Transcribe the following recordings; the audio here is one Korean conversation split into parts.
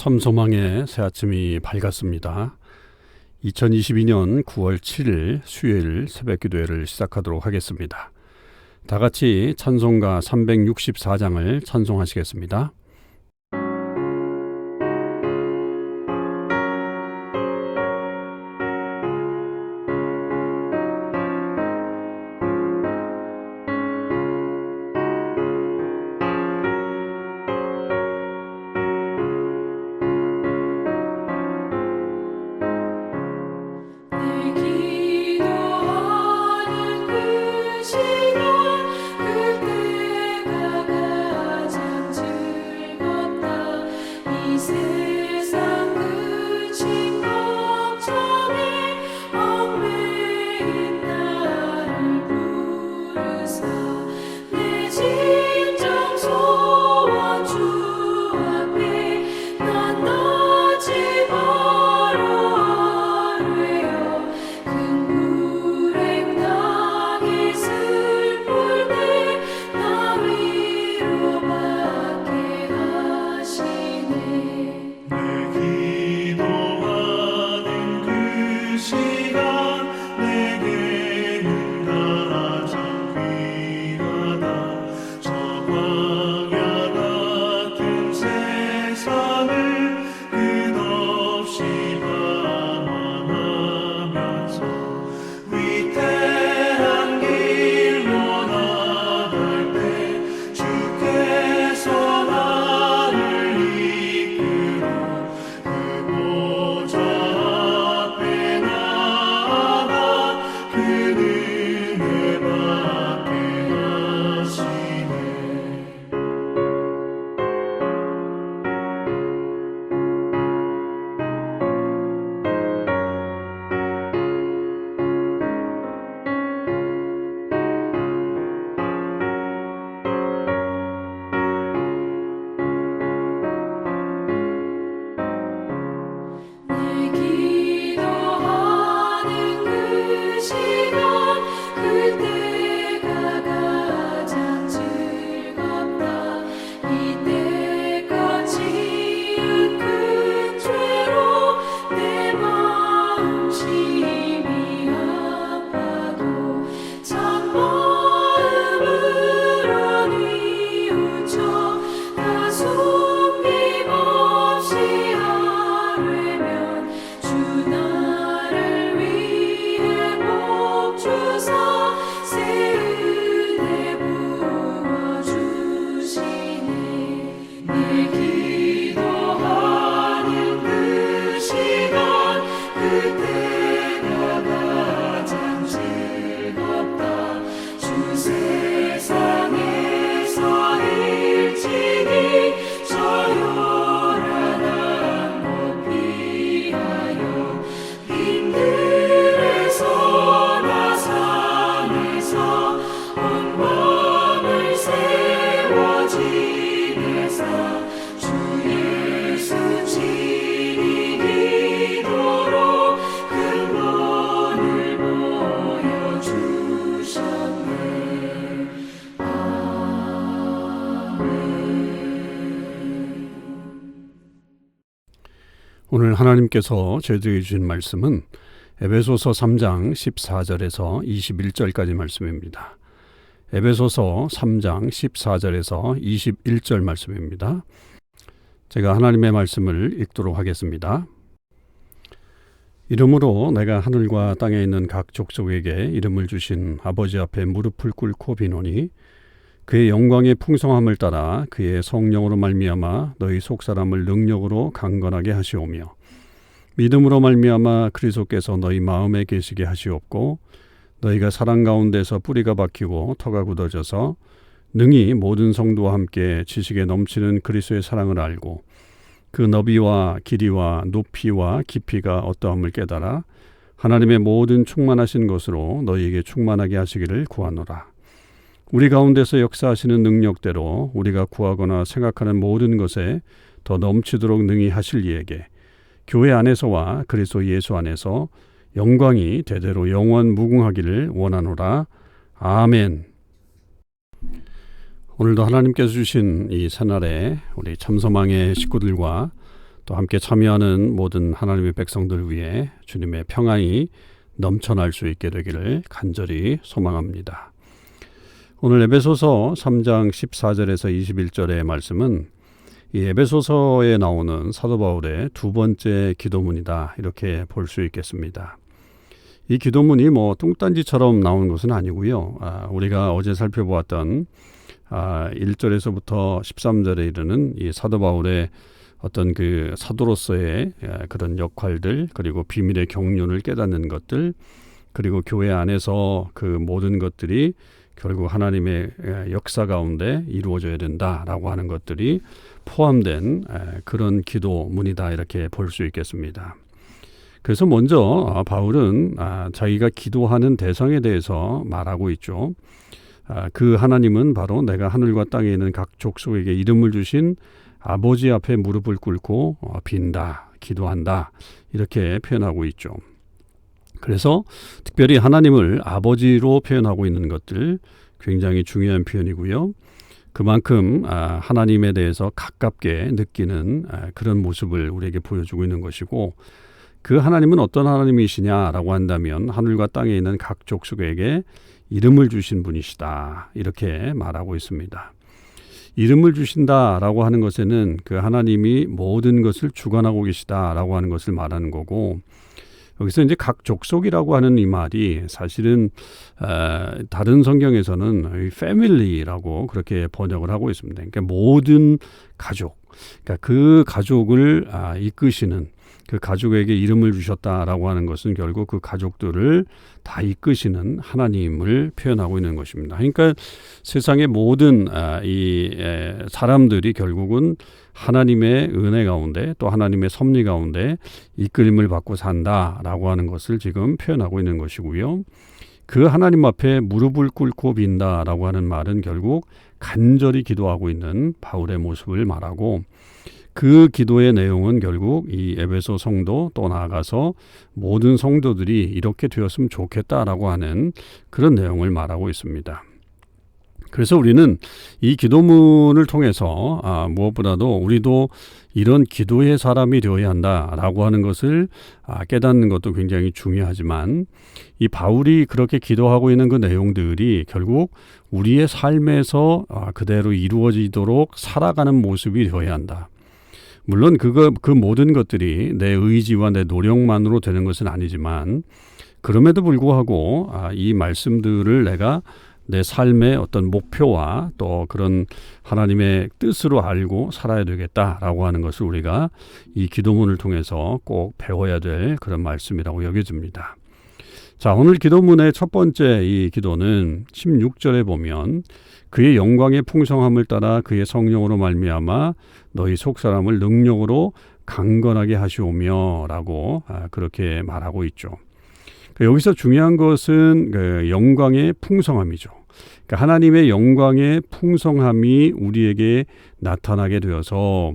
참소망의 새 아침이 밝았습니다. 2022년 9월 7일 수요일 새벽기도회를 시작하도록 하겠습니다. 다 같이 찬송가 364장을 찬송하시겠습니다. 오늘 하나님께서 저희들에게 주신 말씀은 에베소서 3장 14절에서 21절까지 말씀입니다. 에베소서 3장 14절에서 21절 말씀입니다. 제가 하나님의 말씀을 읽도록 하겠습니다. 이러므로 내가 하늘과 땅에 있는 각 족속에게 이름을 주신 아버지 앞에 무릎을 꿇고 비노니 그의 영광의 풍성함을 따라 그의 성령으로 말미암아 너희 속사람을 능력으로 강건하게 하시오며 믿음으로 말미암아 그리스도께서 너희 마음에 계시게 하시옵고 너희가 사랑 가운데서 뿌리가 박히고 터가 굳어져서 능히 모든 성도와 함께 지식에 넘치는 그리스도의 사랑을 알고 그 너비와 길이와 높이와 깊이가 어떠함을 깨달아 하나님의 모든 충만하신 것으로 너희에게 충만하게 하시기를 구하노라. 우리 가운데서 역사하시는 능력대로 우리가 구하거나 생각하는 모든 것에 더 넘치도록 능히 하실 이에게 교회 안에서와 그리스도 예수 안에서 영광이 대대로 영원 무궁하기를 원하노라. 아멘. 오늘도 하나님께서 주신 이 새날에 우리 참소망의 식구들과 또 함께 참여하는 모든 하나님의 백성들 위해 주님의 평안이 넘쳐날 수 있게 되기를 간절히 소망합니다. 오늘 에베소서 3장 14절에서 21절의 말씀은 이 에베소서에 나오는 사도 바울의 두 번째 기도문이다, 이렇게 볼 수 있겠습니다. 이 기도문이 뚱딴지처럼 나오는 것은 아니고요. 우리가 어제 살펴보았던 1절에서부터 13절에 이르는 이 사도 바울의 어떤 그 사도로서의 그런 역할들, 그리고 비밀의 경륜을 깨닫는 것들, 그리고 교회 안에서 그 모든 것들이 결국 하나님의 역사 가운데 이루어져야 된다라고 하는 것들이 포함된 그런 기도문이다, 이렇게 볼 수 있겠습니다. 그래서 먼저 바울은 자기가 기도하는 대상에 대해서 말하고 있죠. 그 하나님은 바로 내가 하늘과 땅에 있는 각 족속에게 이름을 주신 아버지 앞에 무릎을 꿇고 빈다, 기도한다, 이렇게 표현하고 있죠. 그래서 특별히 하나님을 아버지로 표현하고 있는 것들 굉장히 중요한 표현이고요. 그만큼 하나님에 대해서 가깝게 느끼는 그런 모습을 우리에게 보여주고 있는 것이고, 그 하나님은 어떤 하나님이시냐라고 한다면 하늘과 땅에 있는 각 족속에게 이름을 주신 분이시다, 이렇게 말하고 있습니다. 이름을 주신다라고 하는 것에는 그 하나님이 모든 것을 주관하고 계시다라고 하는 것을 말하는 거고, 여기서 이제 각 족속이라고 하는 이 말이 사실은 다른 성경에서는 패밀리라고 그렇게 번역을 하고 있습니다. 그러니까 모든 가족, 그러니까 그 가족을 이끄시는, 그 가족에게 이름을 주셨다라고 하는 것은 결국 그 가족들을 다 이끄시는 하나님을 표현하고 있는 것입니다. 그러니까 세상의 모든 사람들이 결국은 하나님의 은혜 가운데, 또 하나님의 섭리 가운데 이끌림을 받고 산다라고 하는 것을 지금 표현하고 있는 것이고요. 그 하나님 앞에 무릎을 꿇고 빈다라고 하는 말은 결국 간절히 기도하고 있는 바울의 모습을 말하고, 그 기도의 내용은 결국 이 에베소 성도, 또 나아가서 모든 성도들이 이렇게 되었으면 좋겠다라고 하는 그런 내용을 말하고 있습니다. 그래서 우리는 이 기도문을 통해서 무엇보다도 우리도 이런 기도의 사람이 되어야 한다라고 하는 것을 깨닫는 것도 굉장히 중요하지만, 이 바울이 그렇게 기도하고 있는 그 내용들이 결국 우리의 삶에서 그대로 이루어지도록 살아가는 모습이 되어야 한다. 물론 그 모든 것들이 내 의지와 내 노력만으로 되는 것은 아니지만, 그럼에도 불구하고 이 말씀들을 내가 내 삶의 어떤 목표와 또 그런 하나님의 뜻으로 알고 살아야 되겠다라고 하는 것을 우리가 이 기도문을 통해서 꼭 배워야 될 그런 말씀이라고 여겨집니다. 자, 오늘 기도문의 첫 번째 이 기도는 16절에 보면 그의 영광의 풍성함을 따라 그의 성령으로 말미암아 너희 속사람을 능력으로 강건하게 하시오며 라고 그렇게 말하고 있죠. 여기서 중요한 것은 그 영광의 풍성함이죠. 그러니까 하나님의 영광의 풍성함이 우리에게 나타나게 되어서,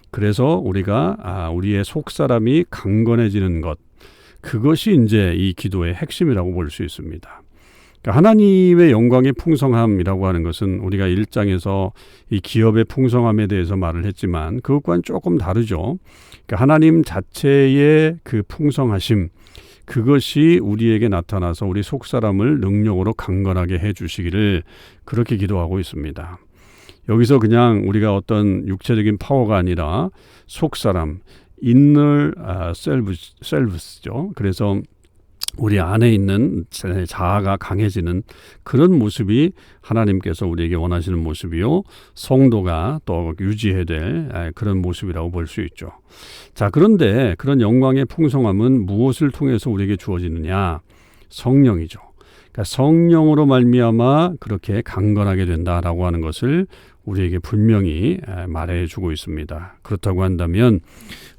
그래서 우리가 우리의 속사람이 강건해지는 것, 그것이 이제 이 기도의 핵심이라고 볼 수 있습니다. 그러니까 하나님의 영광의 풍성함이라고 하는 것은 우리가 1장에서 이 기업의 풍성함에 대해서 말을 했지만 그것과는 조금 다르죠. 그러니까 하나님 자체의 그 풍성하심, 그것이 우리에게 나타나서 우리 속사람을 능력으로 강건하게 해주시기를 그렇게 기도하고 있습니다. 여기서 그냥 우리가 어떤 육체적인 파워가 아니라 속사람, inner selves죠. 그래서 우리 안에 있는 자아가 강해지는 그런 모습이 하나님께서 우리에게 원하시는 모습이요, 성도가 또 유지해야 될 그런 모습이라고 볼 수 있죠. 자, 그런데 그런 영광의 풍성함은 무엇을 통해서 우리에게 주어지느냐? 성령이죠. 그러니까 성령으로 말미암아 그렇게 강건하게 된다라고 하는 것을 우리에게 분명히 말해주고 있습니다. 그렇다고 한다면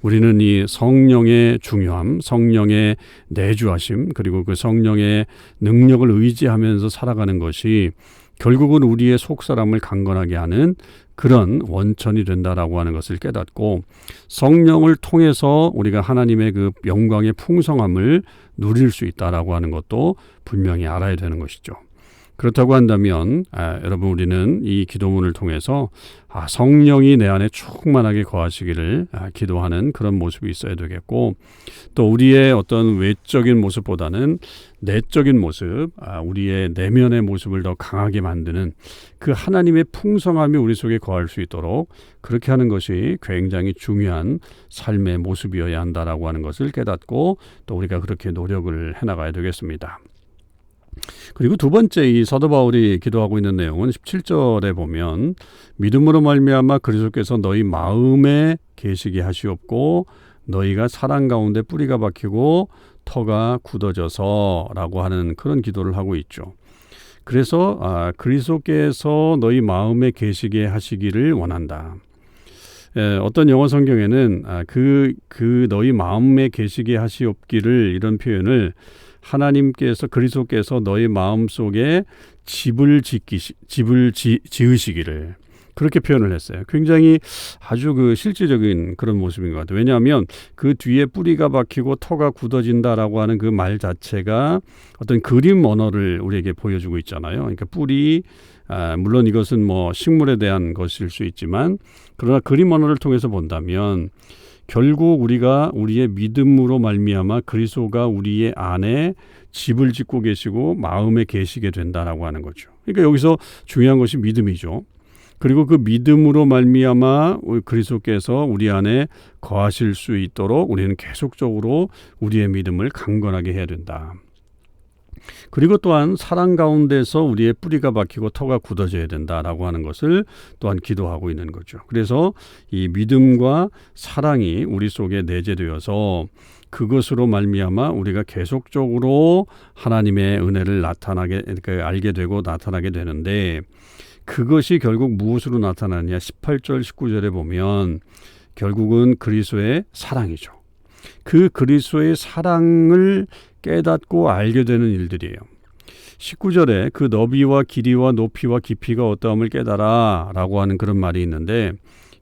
우리는 이 성령의 중요함, 성령의 내주하심, 그리고 그 성령의 능력을 의지하면서 살아가는 것이 결국은 우리의 속사람을 강건하게 하는 그런 원천이 된다라고 하는 것을 깨닫고, 성령을 통해서 우리가 하나님의 그 영광의 풍성함을 누릴 수 있다라고 하는 것도 분명히 알아야 되는 것이죠. 그렇다고 한다면 여러분 우리는 이 기도문을 통해서 성령이 내 안에 충만하게 거하시기를 기도하는 그런 모습이 있어야 되겠고, 또 우리의 어떤 외적인 모습보다는 내적인 모습, 우리의 내면의 모습을 더 강하게 만드는 그 하나님의 풍성함이 우리 속에 거할 수 있도록 그렇게 하는 것이 굉장히 중요한 삶의 모습이어야 한다라고 하는 것을 깨닫고 또 우리가 그렇게 노력을 해나가야 되겠습니다. 그리고 두 번째 이 사도 바울이 기도하고 있는 내용은 17절에 보면 믿음으로 말미암아 그리스도께서 너희 마음에 계시게 하시옵고 너희가 사랑 가운데 뿌리가 박히고 터가 굳어져서 라고 하는 그런 기도를 하고 있죠. 그래서 그리스도께서 너희 마음에 계시게 하시기를 원한다. 어떤 영어 성경에는 그 너희 마음에 계시게 하시옵기를 이런 표현을 하나님께서 그리스도께서 너희 마음속에 집을 지으시기를 그렇게 표현을 했어요. 굉장히 아주 실질적인 그런 모습인 것 같아요. 왜냐하면 그 뒤에 뿌리가 박히고 터가 굳어진다라고 하는 그 말 자체가 어떤 그림 언어를 우리에게 보여주고 있잖아요. 그러니까 뿌리, 물론 이것은 식물에 대한 것일 수 있지만 그러나 그림 언어를 통해서 본다면 결국 우리가 우리의 믿음으로 말미암아 그리스도가 우리의 안에 집을 짓고 계시고 마음에 계시게 된다라고 하는 거죠. 그러니까 여기서 중요한 것이 믿음이죠. 그리고 그 믿음으로 말미암아 그리스도께서 우리 안에 거하실 수 있도록 우리는 계속적으로 우리의 믿음을 강건하게 해야 된다. 그리고 또한 사랑 가운데서 우리의 뿌리가 박히고 터가 굳어져야 된다라고 하는 것을 또한 기도하고 있는 거죠. 그래서 이 믿음과 사랑이 우리 속에 내재되어서 그것으로 말미암아 우리가 계속적으로 하나님의 은혜를 알게 되고 나타나게 되는데, 그것이 결국 무엇으로 나타나느냐? 18절 19절에 보면 결국은 그리스도의 사랑이죠. 그 그리스도의 사랑을 깨닫고 알게 되는 일들이에요. 19절에 그 너비와 길이와 높이와 깊이가 어떠함을 깨달아 라고 하는 그런 말이 있는데,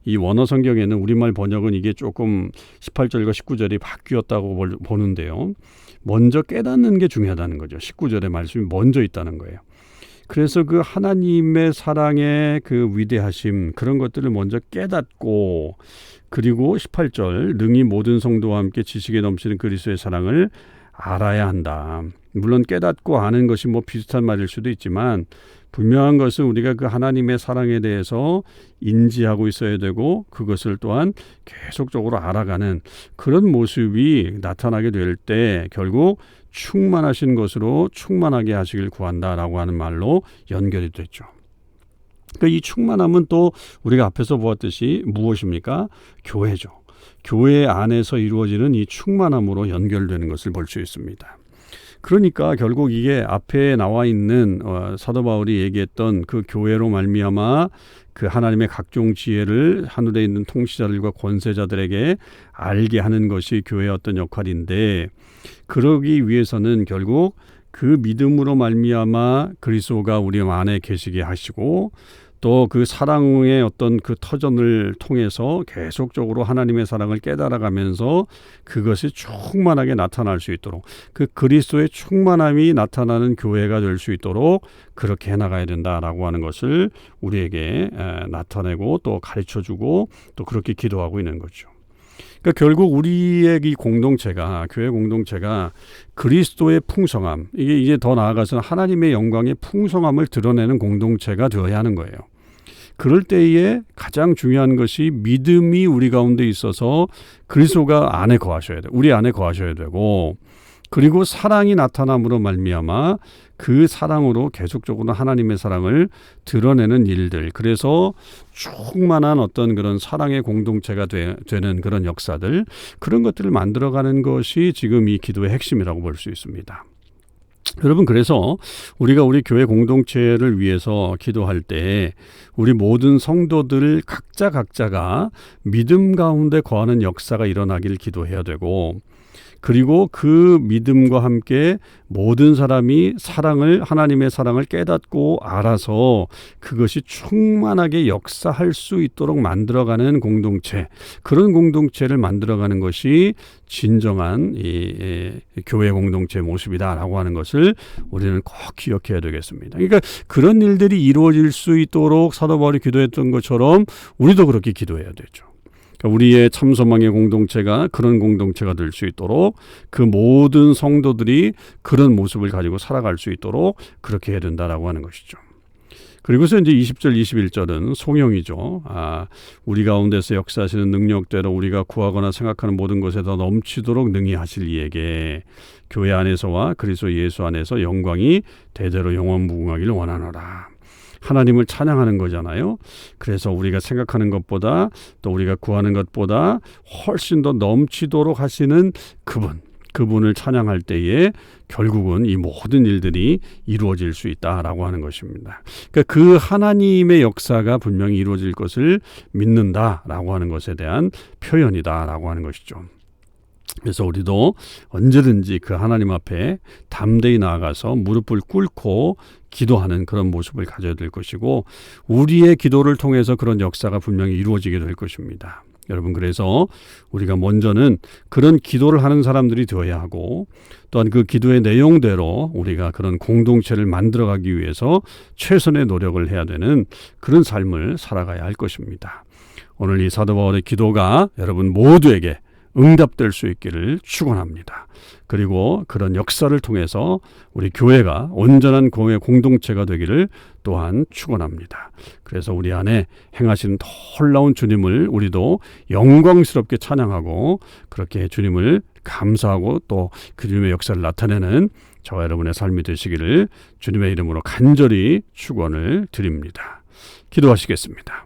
이 원어 성경에는 우리말 번역은 이게 조금 18절과 19절이 바뀌었다고 보는데요. 먼저 깨닫는 게 중요하다는 거죠. 19절의 말씀이 먼저 있다는 거예요. 그래서 그 하나님의 사랑의 그 위대하심, 그런 것들을 먼저 깨닫고, 그리고 18절 능히 모든 성도와 함께 지식에 넘치는 그리스도의 사랑을 알아야 한다. 물론 깨닫고 아는 것이 비슷한 말일 수도 있지만 분명한 것은 우리가 그 하나님의 사랑에 대해서 인지하고 있어야 되고 그것을 또한 계속적으로 알아가는 그런 모습이 나타나게 될 때 결국 충만하신 것으로 충만하게 하시길 구한다라고 하는 말로 연결이 됐죠. 그러니까 이 충만함은 또 우리가 앞에서 보았듯이 무엇입니까? 교회죠. 교회 안에서 이루어지는 이 충만함으로 연결되는 것을 볼 수 있습니다. 그러니까 결국 이게 앞에 나와 있는 사도 바울이 얘기했던 그 교회로 말미암아 그 하나님의 각종 지혜를 하늘에 있는 통치자들과 권세자들에게 알게 하는 것이 교회의 어떤 역할인데, 그러기 위해서는 결국 그 믿음으로 말미암아 그리스도가 우리 안에 계시게 하시고 또 그 사랑의 어떤 그 터전을 통해서 계속적으로 하나님의 사랑을 깨달아가면서 그것이 충만하게 나타날 수 있도록, 그 그리스도의 충만함이 나타나는 교회가 될 수 있도록 그렇게 해나가야 된다라고 하는 것을 우리에게 나타내고 또 가르쳐주고 또 그렇게 기도하고 있는 거죠. 그러니까 결국 우리의 이 공동체가, 교회 공동체가 그리스도의 풍성함, 이게 이제 더 나아가서는 하나님의 영광의 풍성함을 드러내는 공동체가 되어야 하는 거예요. 그럴 때에 가장 중요한 것이 믿음이 우리 가운데 있어서 그리스도가 안에 거하셔야 돼요. 우리 안에 거하셔야 되고, 그리고 사랑이 나타남으로 말미암아 그 사랑으로 계속적으로 하나님의 사랑을 드러내는 일들, 그래서 충만한 어떤 그런 사랑의 공동체가 되는 그런 역사들, 그런 것들을 만들어가는 것이 지금 이 기도의 핵심이라고 볼 수 있습니다. 여러분, 그래서 우리가 우리 교회 공동체를 위해서 기도할 때 우리 모든 성도들 각자가 믿음 가운데 거하는 역사가 일어나길 기도해야 되고, 그리고 그 믿음과 함께 모든 사람이 하나님의 사랑을 깨닫고 알아서 그것이 충만하게 역사할 수 있도록 만들어가는 공동체, 그런 공동체를 만들어가는 것이 진정한 교회 공동체 모습이다라고 하는 것을 우리는 꼭 기억해야 되겠습니다. 그러니까 그런 일들이 이루어질 수 있도록 사도 바울이 기도했던 것처럼 우리도 그렇게 기도해야 되죠. 우리의 참소망의 공동체가 그런 공동체가 될 수 있도록, 그 모든 성도들이 그런 모습을 가지고 살아갈 수 있도록 그렇게 해야 된다라고 하는 것이죠. 그리고서 이제 20절, 21절은 송영이죠. 우리 가운데서 역사하시는 능력대로 우리가 구하거나 생각하는 모든 것에 더 넘치도록 능히 하실 이에게 교회 안에서와 그리스도 예수 안에서 영광이 대대로 영원무궁하기를 원하노라. 하나님을 찬양하는 거잖아요. 그래서 우리가 생각하는 것보다, 또 우리가 구하는 것보다 훨씬 더 넘치도록 하시는 그분을 찬양할 때에 결국은 이 모든 일들이 이루어질 수 있다라고 하는 것입니다. 그러니까 그 하나님의 역사가 분명히 이루어질 것을 믿는다라고 하는 것에 대한 표현이다라고 하는 것이죠. 그래서 우리도 언제든지 그 하나님 앞에 담대히 나아가서 무릎을 꿇고 기도하는 그런 모습을 가져야 될 것이고, 우리의 기도를 통해서 그런 역사가 분명히 이루어지게 될 것입니다. 여러분, 그래서 우리가 먼저는 그런 기도를 하는 사람들이 되어야 하고, 또한 그 기도의 내용대로 우리가 그런 공동체를 만들어가기 위해서 최선의 노력을 해야 되는 그런 삶을 살아가야 할 것입니다. 오늘 이 사도 바울의 기도가 여러분 모두에게 응답될 수 있기를 축원합니다. 그리고 그런 역사를 통해서 우리 교회가 온전한 교회 공동체가 되기를 또한 축원합니다. 그래서 우리 안에 행하시는 놀라운 주님을 우리도 영광스럽게 찬양하고, 그렇게 주님을 감사하고 또 그 주님의 역사를 나타내는 저와 여러분의 삶이 되시기를 주님의 이름으로 간절히 축원을 드립니다. 기도하시겠습니다.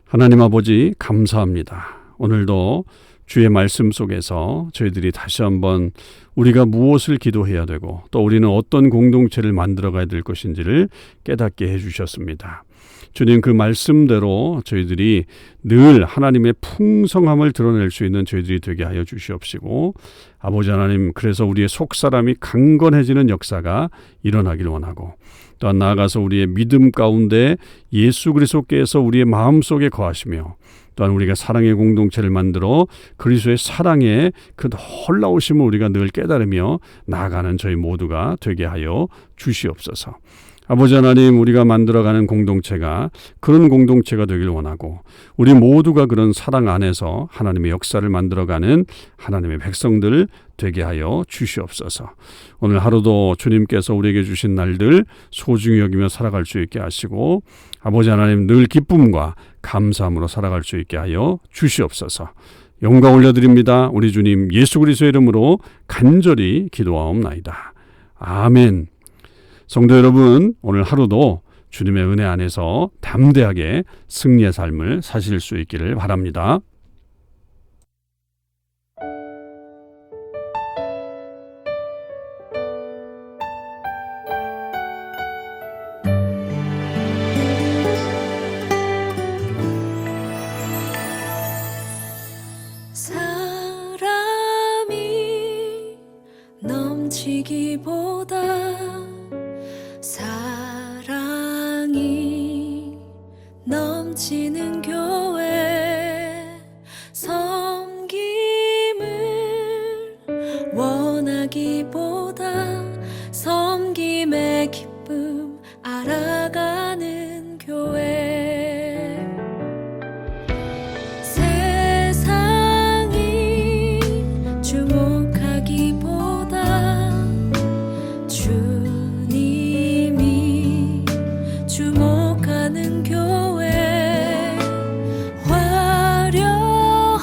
하나님 아버지, 감사합니다. 오늘도 주의 말씀 속에서 저희들이 다시 한번 우리가 무엇을 기도해야 되고, 또 우리는 어떤 공동체를 만들어가야 될 것인지를 깨닫게 해주셨습니다. 주님, 그 말씀대로 저희들이 늘 하나님의 풍성함을 드러낼 수 있는 저희들이 되게 하여 주시옵시고, 아버지 하나님, 그래서 우리의 속사람이 강건해지는 역사가 일어나길 원하고, 또한 나아가서 우리의 믿음 가운데 예수 그리스도께서 우리의 마음속에 거하시며, 또한 우리가 사랑의 공동체를 만들어 그리스도의 사랑의 그 놀라우심을 우리가 늘 깨달으며 나아가는 저희 모두가 되게 하여 주시옵소서. 아버지 하나님, 우리가 만들어가는 공동체가 그런 공동체가 되길 원하고, 우리 모두가 그런 사랑 안에서 하나님의 역사를 만들어가는 하나님의 백성들 되게 하여 주시옵소서. 오늘 하루도 주님께서 우리에게 주신 날들 소중히 여기며 살아갈 수 있게 하시고, 아버지 하나님, 늘 기쁨과 감사함으로 살아갈 수 있게 하여 주시옵소서. 영광 올려드립니다. 우리 주님 예수 그리스도의 이름으로 간절히 기도하옵나이다. 아멘. 성도 여러분, 오늘 하루도 주님의 은혜 안에서 담대하게 승리의 삶을 사실 수 있기를 바랍니다. 사람이 넘치기보다 사랑이 넘치는 교회, 섬김을 원하기보다 섬김의 기쁨 알아가는 교회, 세상이 주목하기보다 주님이 주목하는 교회, 화려한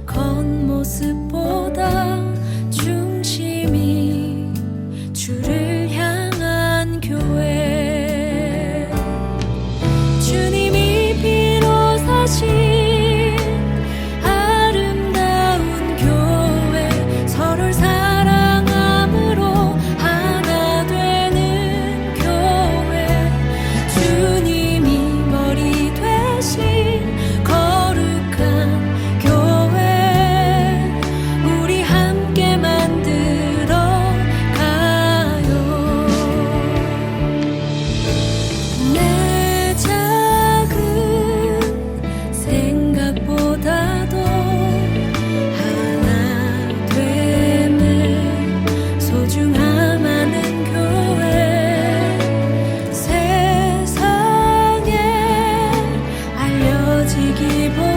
겉모습보다 중 살기보다